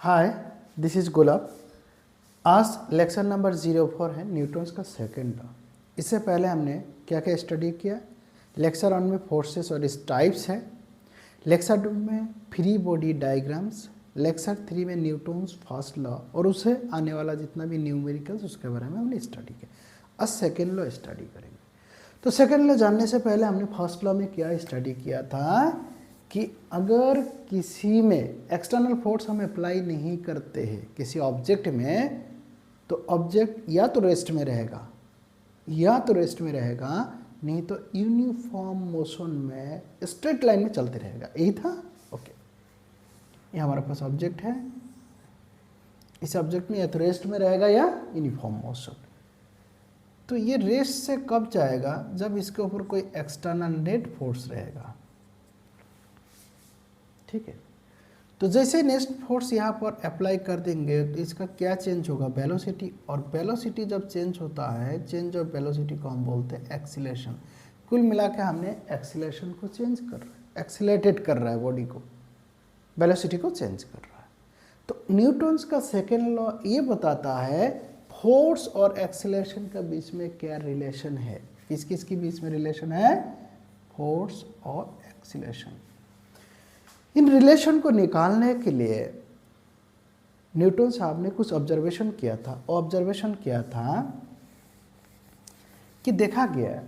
Hi, this is गुलाब। आज lecture number 04 है Newton's का सेकंड लॉ। इससे पहले हमने क्या क्या स्टडी किया। लेक्चर 1 में फोर्सेस और इस टाइप्स है, लेक्चर 2 में फ्री बॉडी डायग्राम्स, लेक्चर 3 में न्यूटन्स फर्स्ट लॉ और उसे आने वाला जितना भी न्यूमेरिकल्स उसके बारे में हमने स्टडी किया। आज सेकेंड लॉ स्टडी करेंगे। तो सेकेंड लॉ जानने से पहले हमने फर्स्ट लॉ में क्या स्टडी किया था कि अगर किसी में एक्सटर्नल फोर्स हम अप्लाई नहीं करते हैं किसी ऑब्जेक्ट में, तो ऑब्जेक्ट या तो रेस्ट में रहेगा नहीं तो यूनिफॉर्म मोशन में स्ट्रेट लाइन में चलते रहेगा। यही था। ओके, ये हमारे पास ऑब्जेक्ट है। इस ऑब्जेक्ट में या तो रेस्ट में रहेगा या यूनिफॉर्म मोशन। तो ये रेस्ट से कब जाएगा? जब इसके ऊपर कोई एक्सटर्नल नेट फोर्स रहेगा। ठीक है, तो जैसे नेट फोर्स यहाँ पर अप्लाई कर देंगे तो इसका क्या चेंज होगा? वेलोसिटी। और वेलोसिटी जब चेंज होता है, चेंज ऑफ वेलोसिटी को हम बोलते हैं एक्सीलरेशन। कुल मिला के हमने एक्सीलरेशन को चेंज कर रहा है, एक्सीलरेटेड कर रहा है बॉडी को, वेलोसिटी को चेंज कर रहा है। तो न्यूटन्स का सेकेंड लॉ ये बताता है फोर्स और एक्सीलरेशन के बीच में क्या रिलेशन है। किस किस के बीच में रिलेशन है? फोर्स और एक्सीलरेशन। इन रिलेशन को निकालने के लिए न्यूटन साहब ने कुछ ऑब्जर्वेशन किया था। ऑब्जर्वेशन किया था कि देखा गया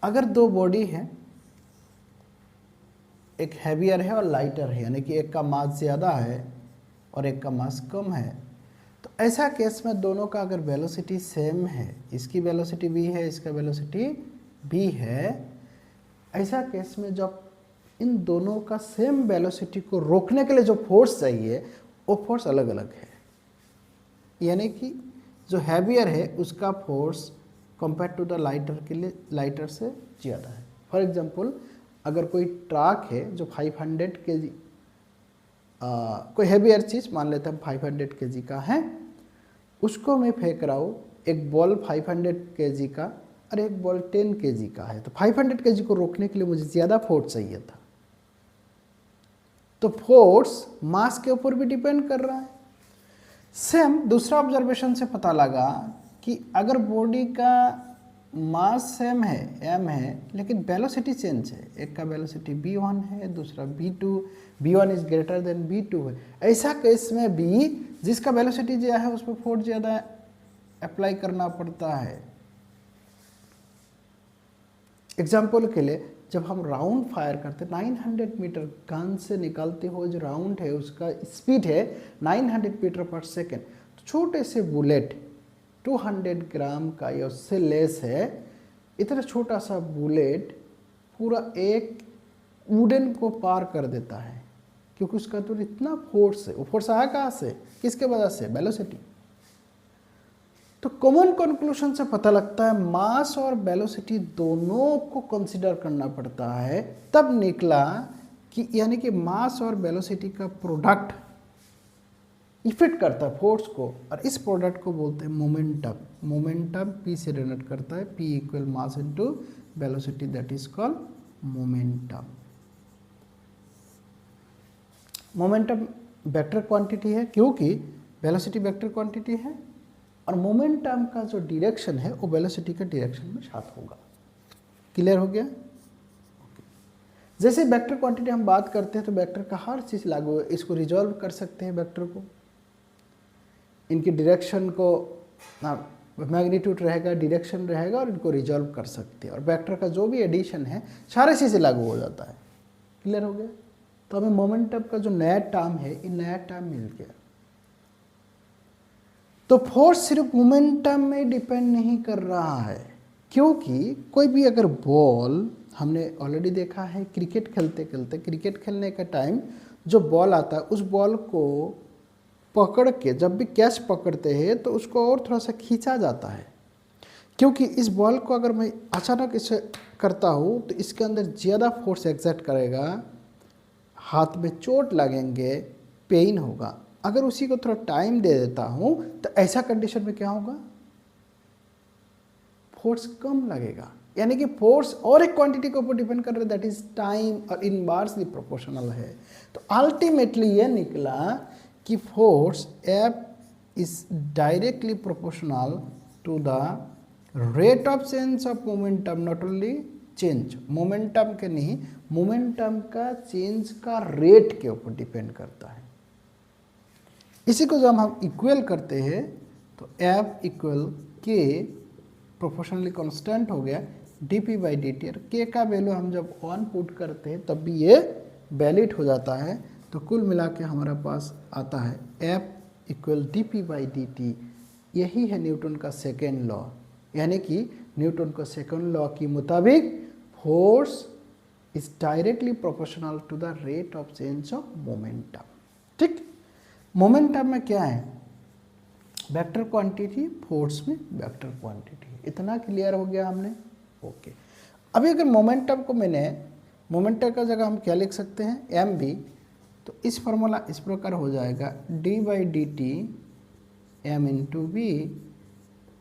अगर दो बॉडी है, एक हैवियर है और लाइटर है, यानी कि एक का मास ज़्यादा है और एक का मास कम है, तो ऐसा केस में दोनों का अगर वेलोसिटी सेम है, इसकी वेलोसिटी v है, इसका वेलोसिटी b है, ऐसा केस में जब इन दोनों का सेम वेलोसिटी को रोकने के लिए जो फोर्स चाहिए वो फोर्स अलग अलग है। यानी कि जो हैवियर है उसका force compare to the lighter के लिए लाइटर से ज़्यादा है। फॉर एग्जांपल, अगर कोई ट्रक है जो 500 kg, कोई हैवियर चीज़ मान लेते हैं 500 kg का है, उसको मैं फेंक रहा हूँ, एक बॉल 500 kg का और एक बॉल 10 kg का है, तो 500 kg को रोकने के लिए मुझे ज़्यादा फोर्स चाहिए था। तो फोर्स मास के ऊपर भी डिपेंड कर रहा है। सेम दूसरा ऑब्जर्वेशन से पता लगा कि अगर बॉडी का मास सेम है, m है, लेकिन वेलोसिटी चेंज है, एक का वेलोसिटी v1 है, दूसरा v2, v1 is greater than v2 है, ऐसा केस में भी जिसका वेलोसिटी ज़्यादा है उस पर फोर्स ज़्यादा अप्लाई करना पड़ता है। एग्जाम्पल के लिए, जब हम राउंड फायर करते 900 मीटर गन से निकलते हुए जो राउंड है उसका स्पीड है 900 मीटर पर सेकेंड, तो छोटे से बुलेट 200 ग्राम का या उससे लेस है, इतना छोटा सा बुलेट पूरा एक वुडन को पार कर देता है, क्योंकि उसका तो इतना फोर्स है। वो फोर्स आया कहाँ से? किसके वजह से? वेलोसिटी। तो कॉमन कंक्लूजन से पता लगता है मास और वेलोसिटी दोनों को कंसीडर करना पड़ता है। तब निकला कि यानी कि मास और वेलोसिटी का प्रोडक्ट इफेक्ट करता है फोर्स को, और इस प्रोडक्ट को बोलते हैं मोमेंटम। मोमेंटम P से डिनोट करता है, P equal mass into velocity, that is called momentum. Momentum vector quantity है क्योंकि वेलोसिटी वेक्टर क्वांटिटी है, और मोमेंटम का जो डायरेक्शन है वो वेलोसिटी के डायरेक्शन में साथ होगा। क्लियर हो गया? जैसे वेक्टर क्वांटिटी हम बात करते हैं तो वेक्टर का हर चीज़ लागू है। इसको रिजॉल्व कर सकते हैं, वेक्टर को, इनकी डायरेक्शन को, मैग्नीट्यूड रहेगा, डायरेक्शन रहेगा, और इनको रिजॉल्व कर सकते हैं। और वेक्टर का जो भी एडिशन है सारे चीज़ें लागू हो जाता है। क्लियर हो गया? तो हमें मोमेंटम का जो नया टर्म है, ये नया टर्म मिल गया। तो फोर्स सिर्फ मोमेंटम में डिपेंड नहीं कर रहा है, क्योंकि कोई भी अगर बॉल, हमने ऑलरेडी देखा है क्रिकेट खेलते खेलते, क्रिकेट खेलने का टाइम जो बॉल आता है उस बॉल को पकड़ के जब भी कैच पकड़ते हैं तो उसको और थोड़ा सा खींचा जाता है, क्योंकि इस बॉल को अगर मैं अचानक इसे करता हूँ तो इसके अंदर ज़्यादा फोर्स एग्जर्ट करेगा, हाथ में चोट लगेंगे, पेन होगा। अगर उसी को थोड़ा टाइम दे देता हूँ तो ऐसा कंडीशन में क्या होगा? फोर्स कम लगेगा। यानी कि फोर्स और एक क्वांटिटी के ऊपर डिपेंड कर रहा है, दैट इज टाइम, और इनवर्सली प्रोपोर्शनल है। तो अल्टीमेटली ये निकला कि force F is directly proportional to the rate of change of momentum, not only change momentum के नहीं, मोमेंटम का चेंज का रेट के ऊपर डिपेंड करता है। इसी को जब हम इक्वल करते हैं तो F इक्वल के प्रोपोर्शनली कांस्टेंट हो गया dp बाई dt, और k का वैल्यू हम जब 1 पुट करते हैं तब भी ये वैलिड हो जाता है। तो कुल मिला के हमारे पास आता है F equal dp by dt। यही है न्यूटन का सेकेंड लॉ, यानी कि न्यूटन का सेकेंड लॉ के मुताबिक force is directly proportional to the rate of change of momentum. ठीक, मोमेंटम में क्या है, वेक्टर क्वांटिटी, फोर्स में वेक्टर क्वांटिटी। इतना क्लियर हो गया हमने, ओके। अभी अगर मोमेंटम को मैंने, मोमेंटम का जगह हम क्या लिख सकते हैं, एम बी, तो इस फॉर्मूला इस प्रकार हो जाएगा D by D T M into B.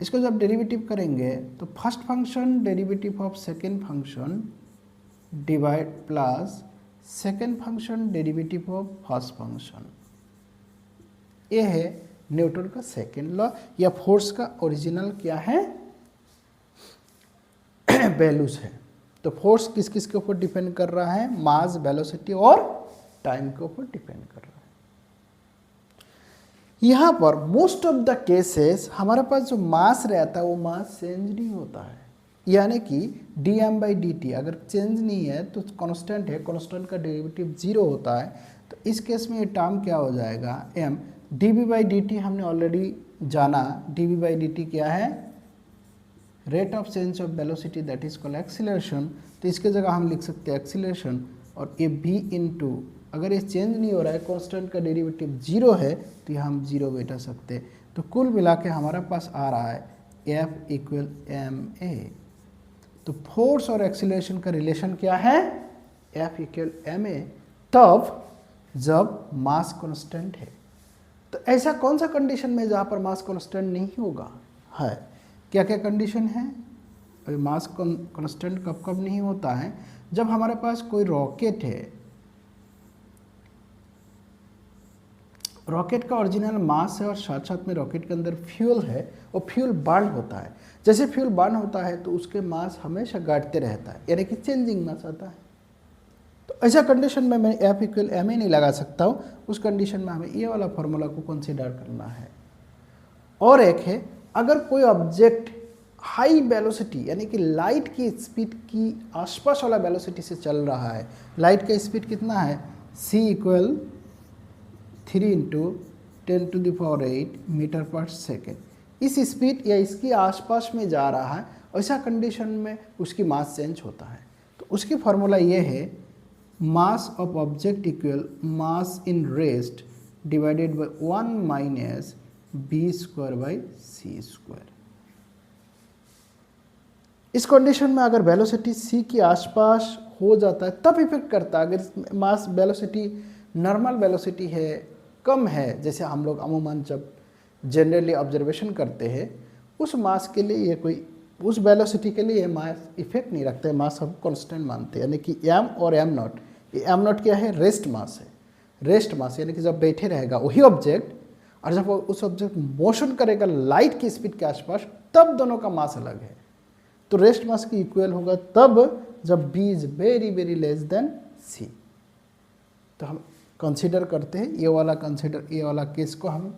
इसको जब डेरिवेटिव करेंगे तो first function derivative of second function divide plus second function derivative of first function. ये है न्यूटन का सेकेंड लॉ, या फोर्स का ओरिजिनल क्या है, वैल्यूज है। तो फोर्स किस किस के ऊपर डिपेंड कर रहा है, मास, वेलोसिटी और टाइम के ऊपर डिपेंड कर रहा है। यहां पर मोस्ट ऑफ द केसेस हमारे पास जो मास रहता है वो मास चेंज नहीं होता है, यानी कि D M by D T अगर चेंज नहीं है तो कांस्टेंट है, कांस्टेंट का डेरिवेटिव 0 होता है। तो इस केस में ये टर्म क्या हो जाएगा, M D B by D T हमने ऑलरेडी जाना, D B by D T क्या है, rate of change of velocity, that is called acceleration. तो इसके जगह हम लिख सकते हैं एक्सीलरेशन, और ये भी इनटू, अगर ये चेंज नहीं हो रहा है, कांस्टेंट का डेरिवेटिव 0 है, तो ये हम 0 बैठा सकते हैं। तो कुल मिला के हमारे पास आ रहा है F इक्वल एम ए। तो फोर्स और एक्सीलरेशन का रिलेशन क्या है, F इक्वल एम ए, तब जब मास कांस्टेंट है। तो ऐसा कौन सा कंडीशन में जहाँ पर मास कांस्टेंट नहीं होगा, है क्या क्या कंडीशन है। अभी मास कांस्टेंट कब कब नहीं होता है, जब हमारे पास कोई रॉकेट है, रॉकेट का ओरिजिनल मास है और साथ साथ में रॉकेट के अंदर फ्यूल है, और फ्यूल बर्न होता है। जैसे फ्यूल बर्न होता है तो उसके मास हमेशा घटते रहता है, यानी कि चेंजिंग मास आता है। तो ऐसा कंडीशन में मैं F इक्वल एम ए नहीं लगा सकता हूँ, उस कंडीशन में हमें ये वाला फॉर्मूला को कंसीडर करना है। और एक है, अगर कोई ऑब्जेक्ट हाई वेलोसिटी यानी कि लाइट की स्पीड की आसपास वाला वेलोसिटी से चल रहा है, लाइट का स्पीड कितना है, c इक्वल 3 इंटू 10⁸ मीटर पर सेकेंड, इस स्पीड या इसके आसपास में जा रहा है, ऐसा कंडीशन में उसकी मास चेंज होता है। तो उसकी फार्मूला ये है, mass of object equal mass in rest divided by 1 minus B square by C square. इस कंडीशन में अगर वेलोसिटी c के आसपास हो जाता है तब इफेक्ट करता है। अगर मास वेलोसिटी नॉर्मल वेलोसिटी है, कम है, जैसे हम लोग अमूमन जब जनरली ऑब्जर्वेशन करते हैं, उस मास के लिए ये कोई, उस वेलोसिटी के लिए मास इफेक्ट नहीं रखते, मास हम कांस्टेंट मानते हैं। यानी कि m और m नॉट, ये m नॉट क्या है, रेस्ट मास है। रेस्ट मास यानी कि जब बैठे रहेगा वही ऑब्जेक्ट, और जब वो उस ऑब्जेक्ट मोशन करेगा लाइट की स्पीड के आसपास, तब दोनों का मास अलग है। तो रेस्ट मास की इक्वल होगा तब जब b is very very less than c। तो हम कंसीडर करते हैं ये वाला केस को हम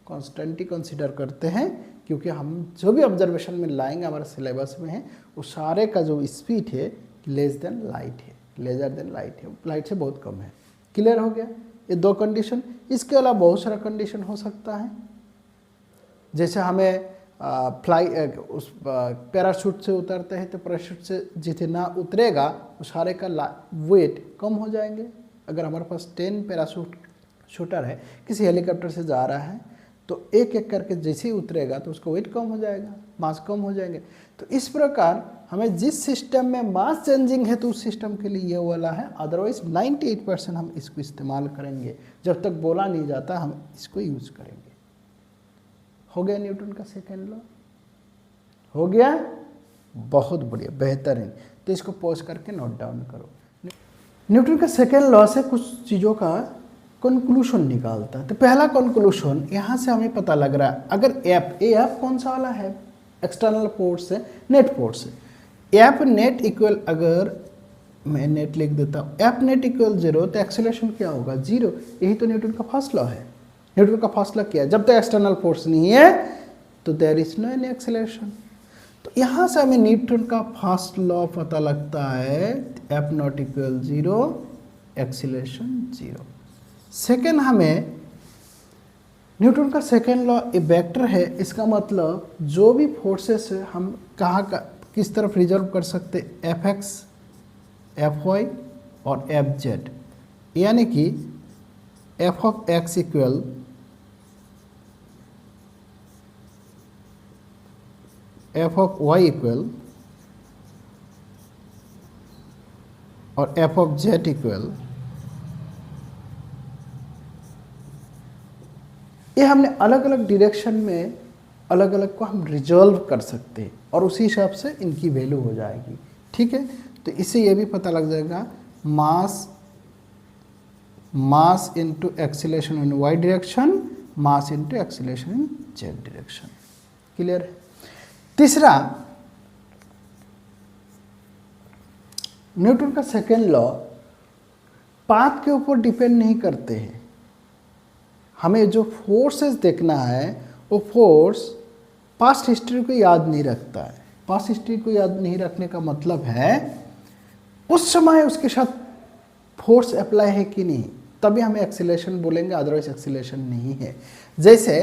कांस्टेंट ही कंसीडर करते हैं, क्योंकि हम जो भी ऑब्जर्वेशन में लाएंगे हमारे सिलेबस में है, वो सारे का जो स्पीड है लेस देन लाइट है, लेजर देन लाइट है, लाइट से बहुत कम है। क्लियर हो गया ये दो कंडीशन। इसके अलावा बहुत सारा कंडीशन हो सकता है, जैसे हमें उस पैराशूट से उतरते हैं तो पैराशूट से जितना उतरेगा उस सारे का वेट कम हो जाएंगे। अगर हमारे पास 10 पैराशूट शूटर है, किसी हेलीकॉप्टर से जा रहा है, तो एक एक करके जैसे ही उतरेगा तो उसका वेट कम हो जाएगा, मास कम हो जाएंगे। तो इस प्रकार हमें जिस सिस्टम में मास चेंजिंग है तो उस सिस्टम के लिए ये वाला है, अदरवाइज 98% हम इसको इस्तेमाल करेंगे। जब तक बोला नहीं जाता हम इसको यूज करेंगे। हो गया न्यूटन का सेकेंड लॉ, हो गया, बहुत बढ़िया, बेहतरीन। तो इसको पॉज करके नोट डाउन करो। न्यूटन का सेकेंड लॉ से कुछ चीज़ों का कंक्लूशन निकालता है। तो पहला कंक्लूशन यहाँ से हमें पता लग रहा है, अगर एफ कौन सा वाला है, एक्सटर्नल फोर्स से, नेट फोर्स से, एफ नेट इक्वल, अगर मैं नेट लिख देता हूँ, एफ नेट इक्वल 0, तो एक्सेलरेशन क्या होगा, 0। यही तो न्यूटन का फर्स्ट लॉ है। न्यूटन का फर्स्ट लॉ क्या है, जब तक एक्सटर्नल फोर्स नहीं है तो there is no any acceleration. तो यहाँ से हमें न्यूटन का फर्स्ट लॉ पता लगता है, F not equal 0, acceleration 0। Second, हमें न्यूटन का सेकेंड लॉ ए वेक्टर है, इसका मतलब जो भी फोर्सेस है हम कहाँ का किस तरफ रिजर्व कर सकते, एफ एक्स, एफ वाई और एफ जेड, यानी कि F of X equal F of Y equal और एफ ऑफ जेड इक्वल, ये हमने अलग अलग डायरेक्शन में अलग अलग को हम रिजॉल्व कर सकते हैं और उसी हिसाब से इनकी वैल्यू हो जाएगी। ठीक है, तो इससे ये भी पता लग जाएगा mass into acceleration in Y direction, mass into acceleration in Z direction. Clear है। तीसरा, न्यूटन का सेकेंड लॉ पाथ के ऊपर डिपेंड नहीं करते हैं। हमें जो फोर्सेस देखना है वो फोर्स पास्ट हिस्ट्री को याद नहीं रखता है। पास्ट हिस्ट्री को याद नहीं रखने का मतलब है उस समय उसके साथ फोर्स अप्लाई है कि नहीं, तभी हमें एक्सीलरेशन बोलेंगे, अदरवाइज एक्सीलरेशन नहीं है। जैसे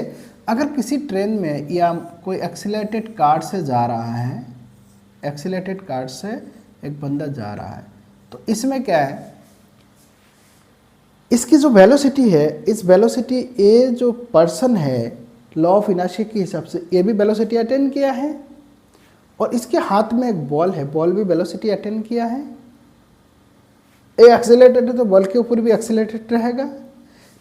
अगर किसी ट्रेन में या कोई एक्सीलरेटेड कार से जा रहा है, एक्सीलरेटेड कार से एक बंदा जा रहा है, तो इसमें क्या है, इसकी जो वेलोसिटी है, इस वेलोसिटी ये जो पर्सन है लॉ ऑफ इनर्शिया के हिसाब से ये भी वेलोसिटी अटेन किया है और इसके हाथ में एक बॉल है, बॉल भी वेलोसिटी अटेन किया है। ये एक्सीलरेटेड है तो बॉल के ऊपर भी एक्सीलरेटेड रहेगा,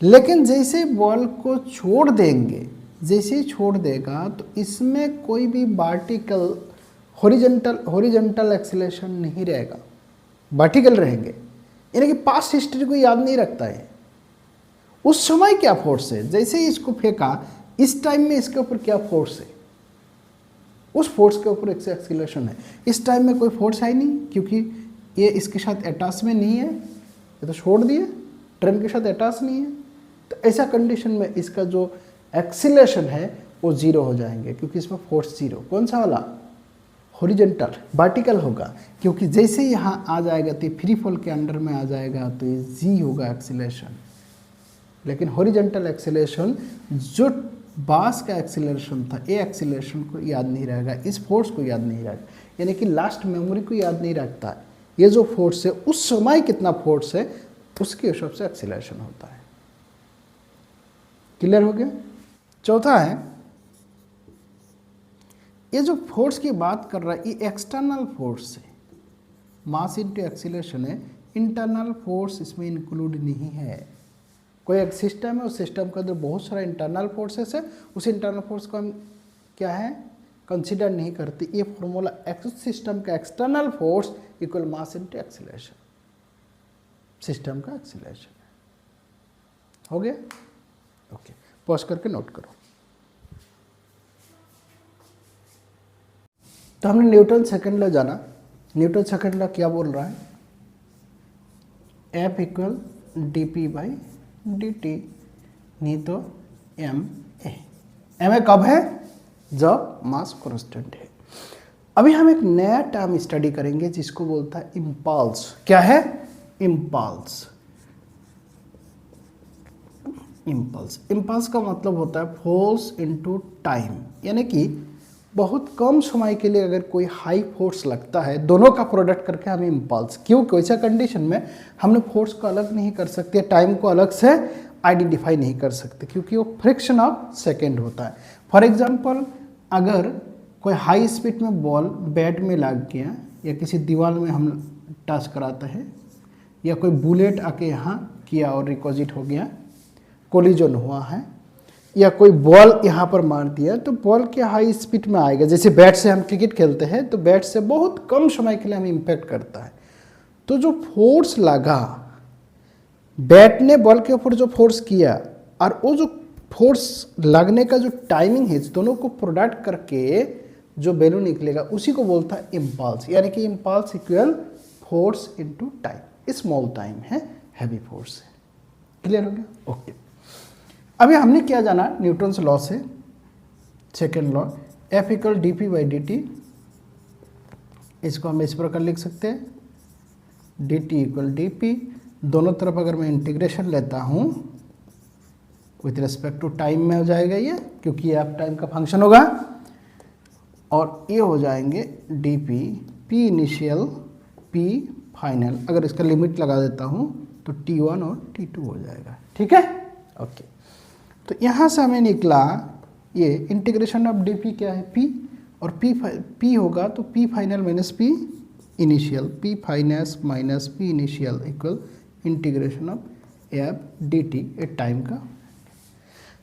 लेकिन जैसे बॉल को छोड़ देंगे, जैसे ही छोड़ देगा तो इसमें कोई भी वर्टिकल हॉरिजॉन्टल एक्सीलरेशन नहीं रहेगा, वर्टिकल रहेंगे। यानी कि पास्ट हिस्ट्री को याद नहीं रखता है उस समय क्या फोर्स है, जैसे ही इसको फेंका इस टाइम में इसके ऊपर क्या फोर्स है, उस फोर्स के ऊपर एक एक्सीलरेशन है। इस टाइम में कोई फोर्स है नहीं क्योंकि ये इसके साथ अटैच में नहीं है, ये तो छोड़ दिए, ट्रेन के साथ अटैच नहीं है। तो ऐसा कंडीशन में इसका जो एक्सीलरेशन है वो 0 हो जाएंगे क्योंकि इसमें फोर्स 0, कौन सा वाला, हॉरिजॉन्टल, वर्टिकल होगा, क्योंकि जैसे यहाँ आ जाएगा तो फ्री फॉल के अंडर में आ जाएगा तो ये जी होगा एक्सीलरेशन। लेकिन हॉरिजॉन्टल एक्सीलरेशन जो बास का एक्सीलरेशन था, ये एक्सीलरेशन को याद नहीं रहेगा, इस फोर्स को याद नहीं रहेगा, यानी कि लास्ट मेमोरी को याद नहीं रखता है। ये जो फोर्स है उस समय कितना फोर्स है उसके हिसाब से एक्सीलरेशन होता है। क्लियर हो गया। चौथा है, ये जो फोर्स की बात कर रहा है ये एक्सटर्नल फोर्स है, मास इनटू एक्सीलरेशन है, इंटरनल फोर्स इसमें इंक्लूड नहीं है। कोई एक सिस्टम है, उस सिस्टम के अंदर बहुत सारा इंटरनल फोर्सेस है, उस इंटरनल फोर्स को हम क्या है कंसीडर नहीं करते। ये फॉर्मूला सिस्टम का एक्सटर्नल फोर्स इक्वल मास इनटू एक्सीलरेशन, सिस्टम का एक्सीलरेशन है। हो गया। ओके, पॉज करके नोट करो। तो हमने न्यूटन सेकंड लॉ जाना। न्यूटन सेकंड लॉ क्या बोल रहा है, F equal D P by D T, नहीं तो एम ए कब है, जब मास कांस्टेंट है। अभी हम एक नया टर्म स्टडी करेंगे जिसको बोलता है इम्पल्स। क्या है, इम्पल्स। इम्पल्स, इम्पल्स का मतलब होता है फोर्स इनटू टाइम, यानी कि बहुत कम समय के लिए अगर कोई हाई फोर्स लगता है, दोनों का प्रोडक्ट करके हमें इम्पल्स, क्योंकि वैसा कंडीशन में हमने फोर्स को अलग नहीं कर सकते, टाइम को अलग से आइडेंटिफाई नहीं कर सकते क्योंकि वो फ्रैक्शन ऑफ सेकेंड होता है। फॉर एग्जांपल, अगर कोई हाई स्पीड में बॉल बैट में लग गया या किसी दीवार में हम टच कराते हैं या कोई बुलेट आके यहाँ किया और रिकॉजिट हो गया, कोलिजन हुआ है, या कोई बॉल यहाँ पर मार दिया, तो बॉल के हाई स्पीड में आएगा। जैसे बैट से हम क्रिकेट खेलते हैं तो बैट से बहुत कम समय के लिए हमें इम्पैक्ट करता है, तो जो फोर्स लगा बैट ने बॉल के ऊपर जो फोर्स किया और वो जो फोर्स लगने का जो टाइमिंग है, दोनों को प्रोडक्ट करके जो वैल्यू निकलेगा उसी को बोलता है इम्पल्स, यानी कि impulse equal force into time. Small time है, हैवी फोर्स है। क्लियर हो गया? ओके। अभी हमने क्या जाना, न्यूटन्स लॉ से second law, F equal D P by D T. इसको हम इस प्रकार लिख सकते हैं D T equal D P. दोनों तरफ अगर मैं इंटीग्रेशन लेता हूँ विथ रिस्पेक्ट टू टाइम में हो जाएगा ये, क्योंकि ये आप टाइम का फंक्शन होगा, और ये हो जाएंगे D P, P initial P final. अगर इसका लिमिट लगा देता हूँ तो T1 और T2 हो जाएगा। ठीक है? ओके। तो यहाँ से हमें निकला ये इंटीग्रेशन ऑफ डी पी क्या है, P, और P होगा तो P final minus P initial, P fineness minus P initial equal integration of F D T, A time का।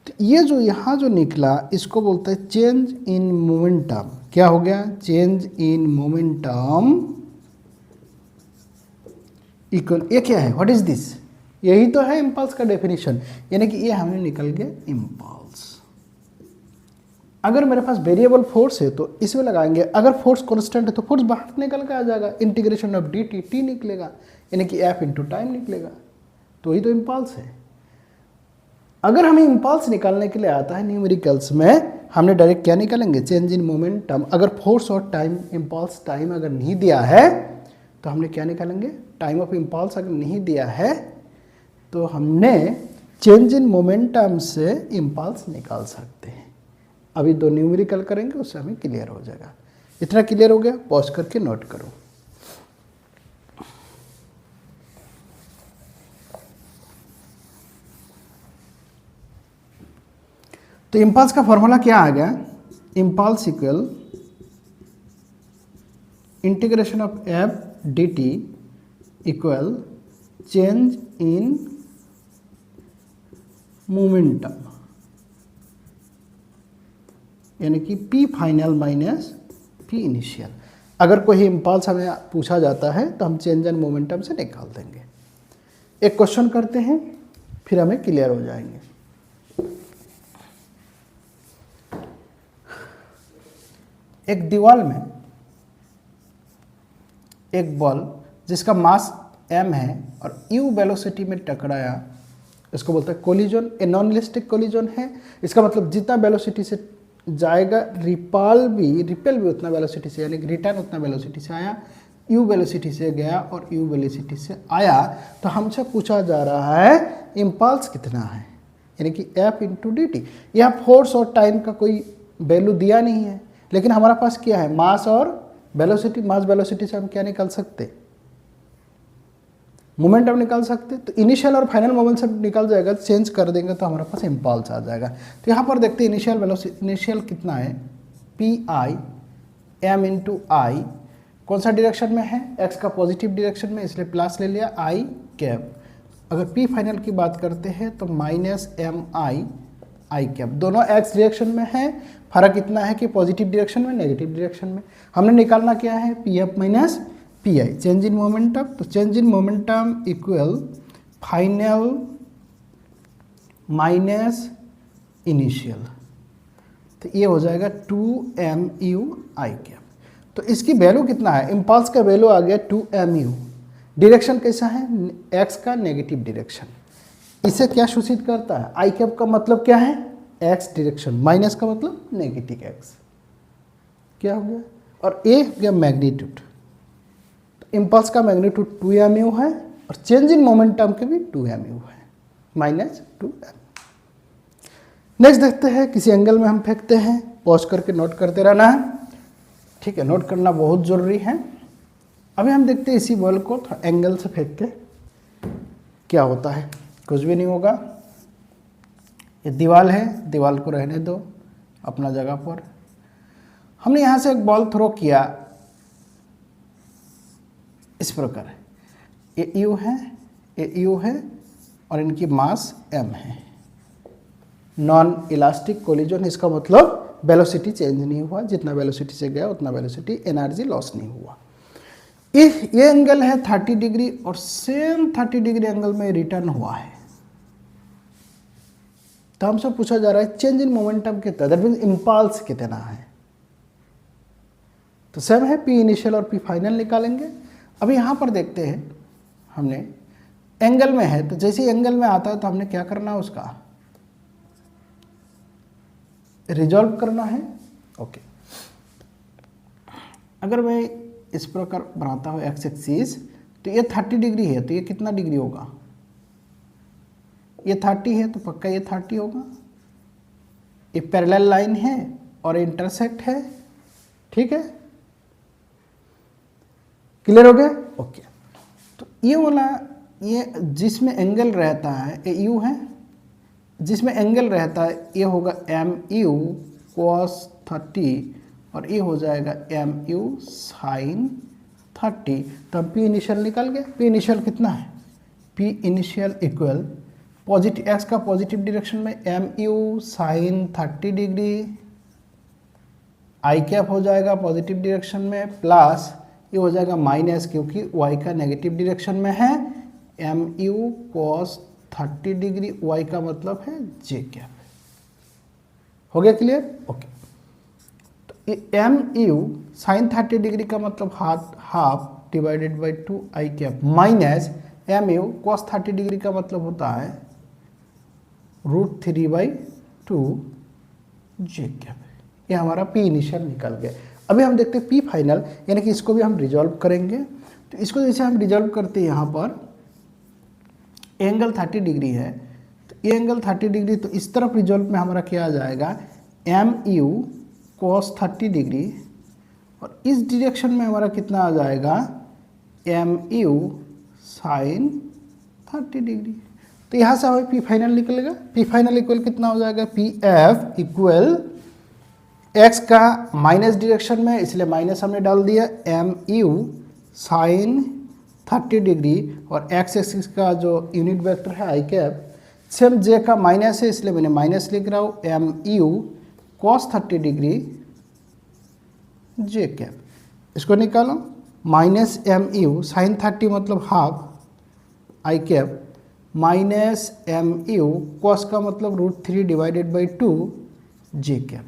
तो ये जो यहाँ जो निकला इसको बोलते हैं चेंज इन मोमेंटम। क्या हो गया? चेंज इन मोमेंटम इक्वल, ये क्या है, व्हाट इज दिस? यही तो है इम्पल्स का डेफिनेशन, यानी कि ये हमें निकल गया इम्पल्स। अगर मेरे पास वेरिएबल फोर्स है तो इसमें लगाएंगे, अगर फोर्स कांस्टेंट है तो फोर्स बाहर निकल के आ जाएगा, integration of D T, T निकलेगा, यानी कि एफ इंटू टाइम निकलेगा। तो यही तो इम्पल्स है। अगर हमें इम्पल्स निकालने के लिए आता है न्यूमेरिकल्स में, हमने डायरेक्ट क्या निकालेंगे, चेंज इन मोमेंटम। अगर फोर्स और टाइम, इम्पल्स टाइम अगर नहीं दिया है तो हमने क्या निकालेंगे, टाइम ऑफ इम्पल्स अगर नहीं दिया है तो हमने चेंज इन मोमेंटम से इम्पल्स निकाल सकते हैं। अभी दो न्यूमेरिकल करेंगे, उससे हमें क्लियर हो जाएगा। इतना क्लियर हो गया? पॉज करके नोट करो। तो इम्पल्स का फॉर्मूला क्या आ गया, impulse equal integration of F D T equal change in momentum, यानी कि P final minus P initial. अगर कोई इम्पल्स हमें पूछा जाता है तो हम चेंज इन मोमेंटम से निकाल देंगे। एक क्वेश्चन करते हैं, फिर हमें क्लियर हो जाएंगे। एक दीवार में एक बॉल जिसका मास m है और u वेलोसिटी में टकराया, इसको बोलते हैं collision. A non elastic collision है, इसका मतलब जितना वेलोसिटी से जाएगा रिपेल भी उतना वेलोसिटी से, यानी कि रिटर्न उतना वेलोसिटी से आया, u वेलोसिटी से गया और u वेलोसिटी से आया। तो हमसे पूछा जा रहा है इम्पल्स कितना है, यानी कि f इंटू डी टी। यह फोर्स और टाइम का कोई वैल्यू दिया नहीं है, लेकिन हमारा पास क्या है, मास और वेलोसिटी। मास वेलोसिटी से हम क्या निकाल सकते, मोमेंटम निकाल सकते। तो इनिशियल और फाइनल मोमेंट सब निकल जाएगा, चेंज कर देंगे तो हमारे पास इम्पल्स आ जाएगा। तो यहाँ पर देखते हैं इनिशियल वेलोसिटी, इनिशियल कितना है, पी आई एम इंटू आई, कौन सा डायरेक्शन में है, एक्स का पॉजिटिव डायरेक्शन में, इसलिए प्लस ले लिया आई कैप। अगर पी फाइनल की बात करते हैं तो माइनस एम आई कैप। दोनों एक्स डायरेक्शन में है, फर्क इतना है कि पॉजिटिव डायरेक्शन में, नेगेटिव डायरेक्शन में। हमने निकालना क्या है, P F minus P I, change in momentum. तो change in momentum equal final minus initial, तो ये हो जाएगा 2mu आई कैप। तो इसकी वैल्यू कितना है, इम्पल्स का वैल्यू आ गया 2mu। डायरेक्शन कैसा है, एक्स का नेगेटिव डायरेक्शन। इसे क्या सूचित करता है, आई कैप का मतलब क्या है, एक्स डायरेक्शन, माइनस का मतलब नेगेटिव एक्स। क्या हो गया, और ए हो गया मैग्नीट्यूड। इम्पल्स का मैग्नीट्यूड 2mu है और चेंज इन मोमेंटम के भी 2mu है, माइनस 2m। नेक्स्ट देखते हैं, किसी एंगल में हम फेंकते हैं, पॉज करके नोट करते रहना है। ठीक है, नोट करना बहुत ज़रूरी है। अभी हम देखते हैं इसी बॉल को थोड़ा एंगल से फेंक के क्या होता है, कुछ भी नहीं होगा। ये दीवार है, दीवार को रहने दो अपना जगह पर। हमने यहाँ से एक बॉल थ्रो किया, इस प्रकार है, ये यू है और इनकी मास m है। नॉन इलास्टिक कोलिजन, इसका मतलब वेलोसिटी चेंज नहीं हुआ, जितना वेलोसिटी से गया उतना वेलोसिटी एनर्जी लॉस नहीं हुआ। ये एंगल है 30 डिग्री और सेम 30 डिग्री एंगल में रिटर्न हुआ है, तो हमसे पूछा जा रहा है चेंज इन मोमेंटम कितना, दैट मीन्स इम्पल्स कितना है। तो सेम है, पी इनिशियल और पी फाइनल निकालेंगे। अभी यहाँ पर देखते हैं, हमने एंगल में है, तो जैसे एंगल में आता है तो हमने क्या करना है, उसका रिजॉल्व करना है। ओके, अगर मैं इस प्रकार बनाता हूँ एक्स एक्सिस, तो ये 30 डिग्री है, तो ये कितना डिग्री होगा, ये 30 है तो पक्का ये 30 होगा। ये पैरेलल लाइन है और इंटरसेक्ट है, ठीक है, क्लियर हो गया। ओके, तो ये वाला, ये जिसमें एंगल रहता है ये यू है, जिसमें एंगल रहता है ये होगा एम यू कॉस 30 और ये हो जाएगा एम यू साइन 30। तो अब पी इनिशियल निकल गया। पी इनिशियल कितना है, P initial equal positive, X का पॉजिटिव डायरेक्शन में M U sine 30 degree, I cap हो जाएगा पॉजिटिव डायरेक्शन में, प्लस ये हो जाएगा माइनस, क्योंकि वाई का नेगेटिव डायरेक्शन में है, M U cos 30 degree, Y का मतलब है जे कैप। हो गया क्लियर। ओके, तो एम यू साइन 30 डिग्री का मतलब half divided by 2 I cap, minus M U cos 30 degree का मतलब होता है √3/2 जे कैप। ये हमारा पी इनिशियल निकल गया। अभी हम देखते हैं पी फाइनल, यानी कि इसको भी हम रिजॉल्व करेंगे। तो इसको जैसे हम रिजॉल्व करते हैं, यहाँ पर एंगल 30 डिग्री है, तो ये एंगल 30 डिग्री, तो इस तरफ रिजॉल्व में हमारा क्या आ जाएगा, एम यू कॉस 30 डिग्री, और इस डायरेक्शन में हमारा कितना आ जाएगा, एम यू साइन 30 डिग्री। तो यहाँ से हमें पी फाइनल निकलेगा। पी फाइनल इक्वल कितना हो जाएगा, पी एफ इक्वल एक्स का माइनस डायरेक्शन में, इसलिए माइनस हमने डाल दिया, एम यू साइन 30 डिग्री, और एक्स एक्सिस का जो यूनिट वेक्टर है आई कैप, सेम जे का माइनस है इसलिए मैंने माइनस लिख रहा हूँ, M U cos 30 degree J cap. इसको निकालो, माइनस एम यू साइन 30 मतलब half I cap, minus M U cos का मतलब √3 डिवाइडेड बाई 2 जे कैप।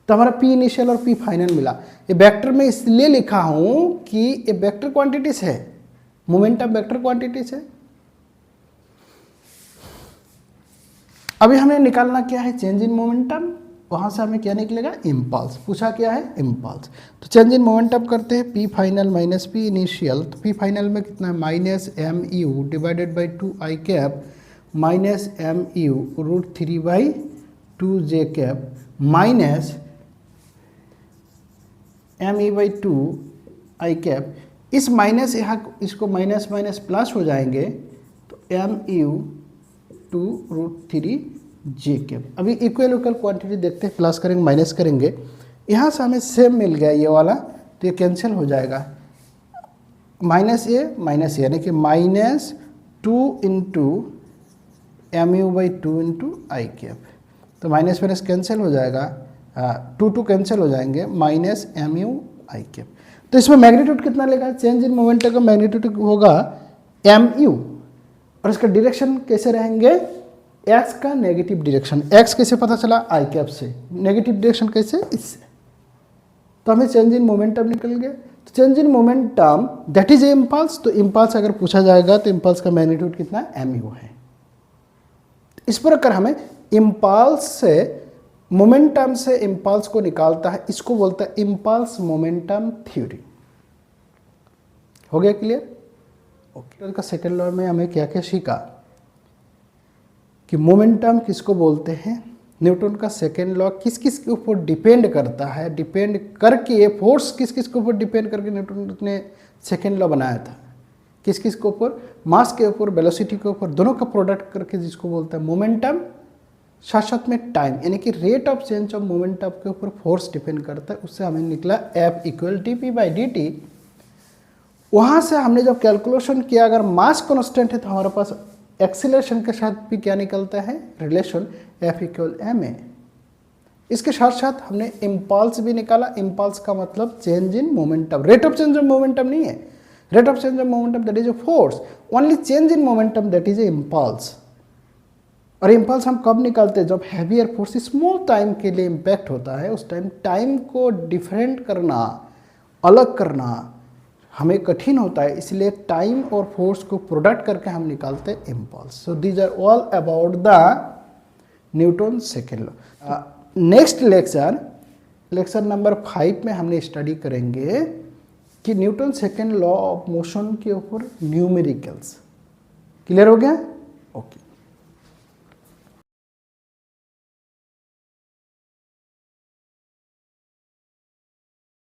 तो हमारा पी इनिशियल और पी फाइनल मिला। ये वेक्टर में इसलिए लिखा हूं कि ये वेक्टर क्वांटिटीज है, मोमेंटम वेक्टर क्वांटिटीज है। अभी हमें निकालना क्या है, चेंज इन मोमेंटम। वहां से हमें क्या निकलेगा, इम्पल्स। पूछा क्या है, इम्पल्स। तो चेंज इन मोमेंटम करते हैं, P final minus P initial. तो पी फाइनल में कितना है, minus M U divided by 2 I cap, minus M U √3/2 J cap, minus M E by 2 I cap. इस माइनस यहाँ, इसको माइनस माइनस प्लस हो जाएंगे, तो एम यू 2√3 जे कैप। अभी इक्वल इक्वल क्वांटिटी देखते हैं, प्लस करेंगे माइनस करेंगे, यहाँ से हमें सेम मिल गया ये वाला, तो ये कैंसिल हो जाएगा, माइनस ए यानी कि minus 2 into M U by 2 into I cap. तो माइनस माइनस कैंसिल हो जाएगा, 2 कैंसिल हो जाएंगे, minus M U I cap. तो इसमें मैग्नीट्यूड कितना लेगा, चेंज इन मोमेंटम का मैग्नीट्यूड होगा एम यू, और इसका डायरेक्शन कैसे रहेंगे, एक्स का नेगेटिव डायरेक्शन। एक्स कैसे पता चला, आई कैप से, नेगेटिव डायरेक्शन कैसे, इससे। तो हमें चेंज इन मोमेंटम निकल गया। तो change in momentum that is impulse. तो इम्पल्स अगर पूछा जाएगा तो इम्पल्स का मैग्नीट्यूड कितना, एम यू है। इस प्रकार हमें इम्पल्स से, मोमेंटम से इम्पल्स को निकालता है, इसको बोलता है इम्पल्स मोमेंटम थ्योरी। हो गया क्लियर। ओके, का सेकेंड लॉ में हमें क्या क्या सीखा कि मोमेंटम किसको बोलते हैं, न्यूटन का सेकेंड लॉ किस किस के ऊपर डिपेंड करता है, डिपेंड करके फोर्स किस किस के ऊपर डिपेंड करके न्यूटन ने सेकेंड लॉ बनाया था, किस किस के ऊपर, मास के ऊपर, वेलोसिटी के ऊपर, दोनों का प्रोडक्ट करके जिसको बोलता है मोमेंटम। साथ साथ में टाइम, यानी कि rate of change of momentum के ऊपर फोर्स डिपेंड करता है। उससे हमें निकला F इक्वल dp/dt। वहाँ से हमने जब कैलकुलेशन किया, अगर मास कांस्टेंट है तो हमारे पास एक्सीलरेशन के साथ भी क्या निकलता है रिलेशन, F इक्वल ma। इसके साथ साथ हमने इम्पल्स भी निकाला। इम्पल्स का मतलब change in momentum, rate of change of momentum नहीं है। Rate of change of momentum that is a force, only change in momentum that is a impulse. और इम्पल्स हम कब निकालते हैं? जब हैवियर फोर्स स्मॉल टाइम के लिए इम्पैक्ट होता है, उस टाइम टाइम को डिफरेंट करना, अलग करना हमें कठिन होता है, इसलिए टाइम और फोर्स को प्रोडक्ट करके हम निकालते हैं impulse. So these are all about the Newton second law. Next lecture, lecture number 5 में हमने स्टडी करेंगे कि Newton second law of motion के ऊपर न्यूमेरिकल्स। क्लियर हो गया? ओके।